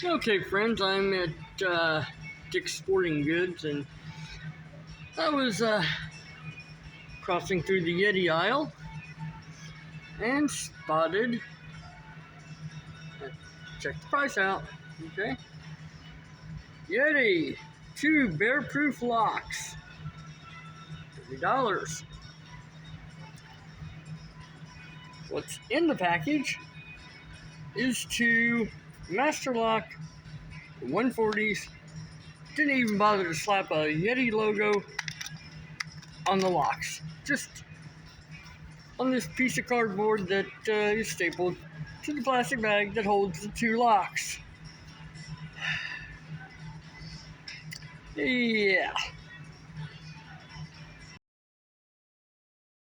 Okay, friends, I'm at Dick's Sporting Goods, and I was crossing through the YETI aisle and spotted. Check the price out. Okay, YETI 2 bear-proof locks, $30. What's in the package is 2 master lock 140s. Didn't even bother to slap a YETI logo on the locks. Just on this piece of cardboard that is stapled to the plastic bag that holds the 2 locks. Yeah.